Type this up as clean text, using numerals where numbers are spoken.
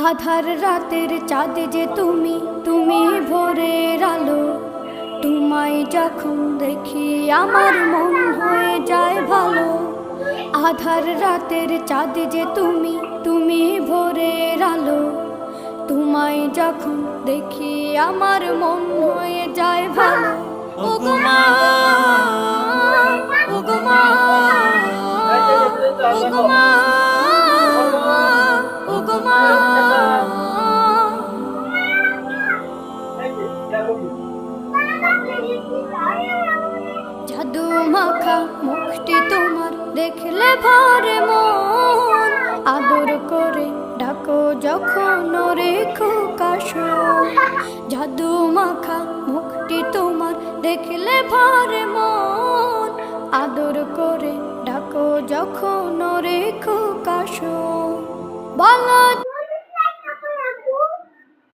আধার রাতের চাঁদ যে তুমি, তুমি ভোরের আলো। তোমায় যখন দেখি আমার মন হয়ে যায় ভালো। আধার রাতের চাঁদ যে তুমি, তুমি ভোরের আলো। তোমায় যখন দেখি আমার মন হয়ে যায় ভালো। ওগো মা, ওগো মা, ওগো মা, ওগো মা। জাদু মাখা মুখটি তোমার দেখলে ভরে মন। আদর করে ডাকো যখন রেখো কাশন। জাদু মাখা মুখটি তোমার দেখলে ভরে মন। আদর করে ডাকো যখন রেখো কাশন। বলো